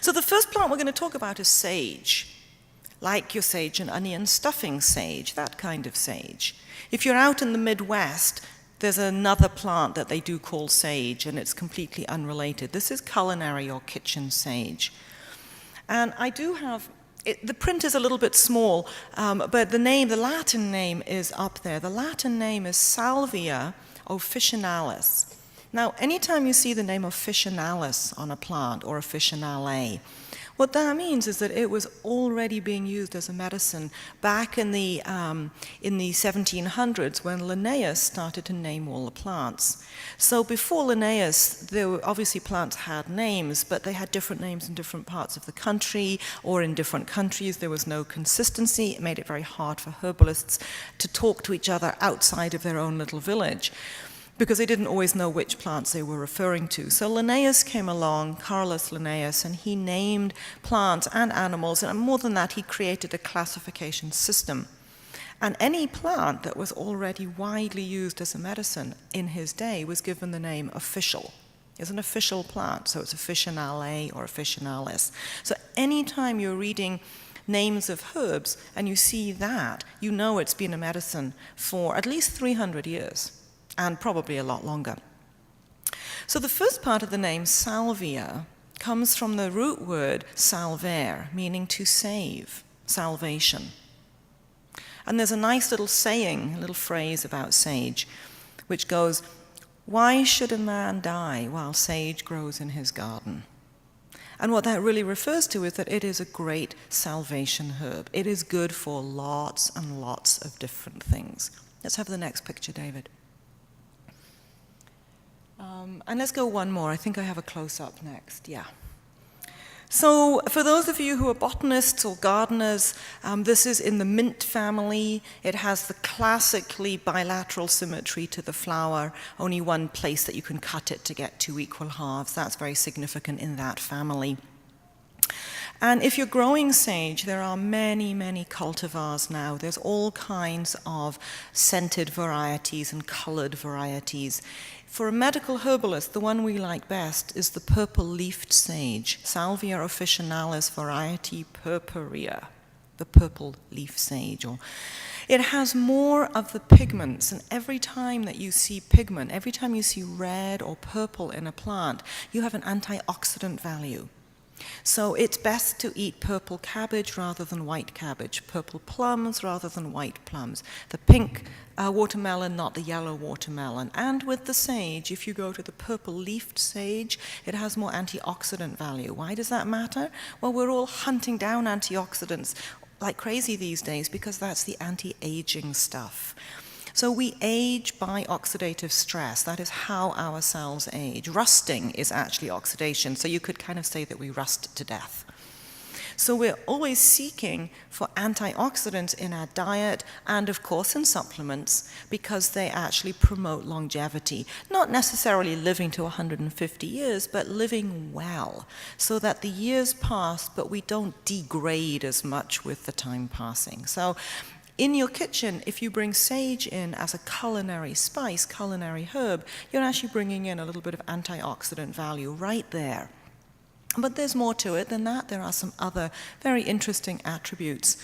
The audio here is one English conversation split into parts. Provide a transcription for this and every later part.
So the first plant we're going to talk about is sage, like your sage and onion stuffing sage, that kind of sage. If you're out in the Midwest, there's another plant that they do call sage, and it's completely unrelated. This is culinary or kitchen sage. And I do have, the print is a little bit small, but the Latin name is up there. The Latin name is Salvia officinalis. Now, anytime you see the name officinalis on a plant or officinale, what that means is that it was already being used as a medicine back in the 1700s when Linnaeus started to name all the plants. So before Linnaeus, obviously plants had names, but they had different names in different parts of the country or in different countries. There was no consistency. It made it very hard for herbalists to talk to each other outside of their own little village, because they didn't always know which plants they were referring to. So Linnaeus came along, Carolus Linnaeus, and he named plants and animals, and more than that, he created a classification system. And any plant that was already widely used as a medicine in his day was given the name official. It's an official plant, so it's officinale or officinalis. So anytime you're reading names of herbs and you see that, you know it's been a medicine for at least 300 years. And probably a lot longer. So the first part of the name, salvia, comes from the root word salvare, meaning to save, salvation. And there's a nice little saying, a little phrase about sage, which goes, "Why should a man die while sage grows in his garden?" And what that really refers to is that it is a great salvation herb. It is good for lots and lots of different things. Let's have the next picture, David. And let's go one more. I think I have a close-up next. Yeah. So for those of you who are botanists or gardeners, this is in the mint family. It has the classically bilateral symmetry to the flower, only one place that you can cut it to get two equal halves. That's very significant in that family. And if you're growing sage, there are many, many cultivars now. There's all kinds of scented varieties and colored varieties. For a medical herbalist, the one we like best is the purple-leafed sage, Salvia officinalis variety purpurea, the purple leaf sage. It has more of the pigments, and every time that you see pigment, every time you see red or purple in a plant, you have an antioxidant value. So it's best to eat purple cabbage rather than white cabbage, purple plums rather than white plums, the pink watermelon, not the yellow watermelon. And with the sage, if you go to the purple-leafed sage, it has more antioxidant value. Why does that matter? Well, we're all hunting down antioxidants like crazy these days because that's the anti-aging stuff. So we age by oxidative stress. That is how our cells age. Rusting is actually oxidation, so you could kind of say that we rust to death. So we're always seeking for antioxidants in our diet and, of course, in supplements because they actually promote longevity. Not necessarily living to 150 years, but living well so that the years pass, but we don't degrade as much with the time passing. So in your kitchen, if you bring sage in as a culinary spice, culinary herb, you're actually bringing in a little bit of antioxidant value right there. But there's more to it than that. There are some other very interesting attributes.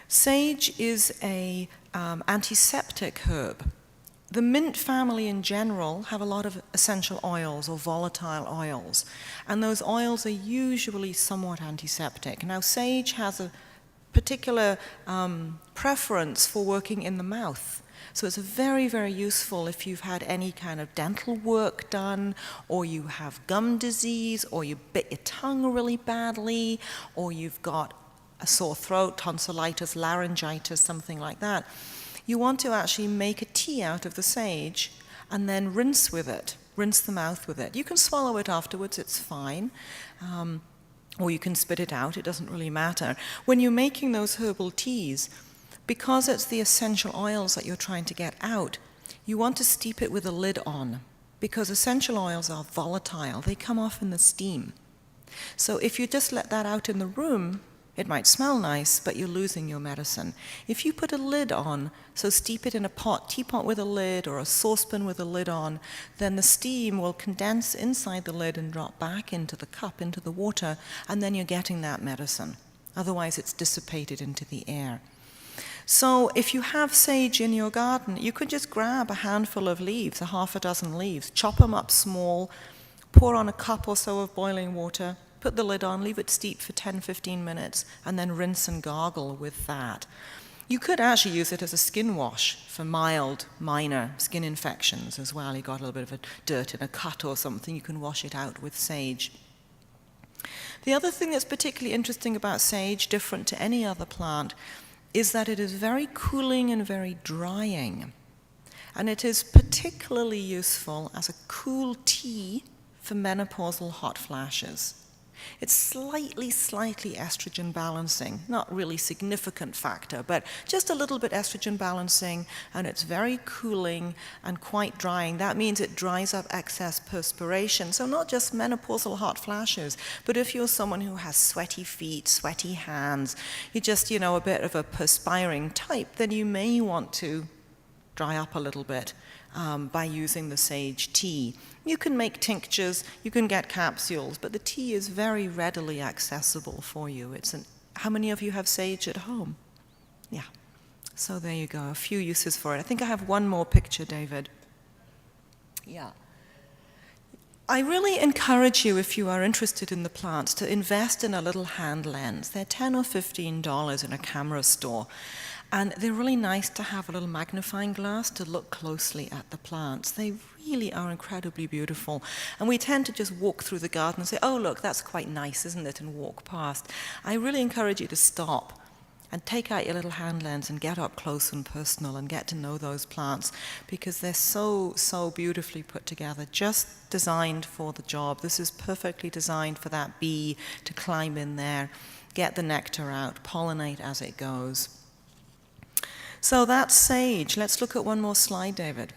Sage is an antiseptic herb. The mint family in general have a lot of essential oils or volatile oils, and those oils are usually somewhat antiseptic. Now, sage has a particular preference for working in the mouth. So it's very, very useful if you've had any kind of dental work done, or you have gum disease, or you bit your tongue really badly, or you've got a sore throat, tonsillitis, laryngitis, something like that. You want to actually make a tea out of the sage and then rinse with it, rinse the mouth with it. You can swallow it afterwards, it's fine. Or you can spit it out, it doesn't really matter. When you're making those herbal teas, because it's the essential oils that you're trying to get out, you want to steep it with a lid on, because essential oils are volatile. They come off in the steam. So if you just let that out in the room, It might smell nice, but you're losing your medicine. If you put a lid on, so steep it in a pot, teapot with a lid or a saucepan with a lid on, then the steam will condense inside the lid and drop back into the cup, into the water, and then you're getting that medicine. Otherwise, it's dissipated into the air. So if you have sage in your garden, you could just grab a handful of leaves, a half a dozen leaves, chop them up small, pour on a cup or so of boiling water, put the lid on, leave it steep for 10-15 minutes, and then rinse and gargle with that. You could actually use it as a skin wash for mild, minor skin infections as well. You got a little bit of a dirt in a cut or something, you can wash it out with sage. The other thing that's particularly interesting about sage, different to any other plant, is that it is very cooling and very drying. And it is particularly useful as a cool tea for menopausal hot flashes. It's slightly estrogen balancing, not really significant factor, but just a little bit estrogen balancing, and it's very cooling and quite drying. That means it dries up excess perspiration. So not just menopausal hot flashes, but if you're someone who has sweaty feet, sweaty hands, you're just, a bit of a perspiring type, then you may want to dry up a little bit by using the sage tea. You can make tinctures, you can get capsules, but the tea is very readily accessible for you. How many of you have sage at home? Yeah. So there you go, a few uses for it. I think I have one more picture, David. Yeah. I really encourage you, if you are interested in the plants, to invest in a little hand lens. They're $10 or $15 in a camera store. And they're really nice to have a little magnifying glass to look closely at the plants. They really are incredibly beautiful. And we tend to just walk through the garden and say, oh, look, that's quite nice, isn't it? And walk past. I really encourage you to stop and take out your little hand lens and get up close and personal and get to know those plants, because they're so beautifully put together, just designed for the job. This is perfectly designed for that bee to climb in there, get the nectar out, pollinate as it goes. So that's sage. Let's look at one more slide, David.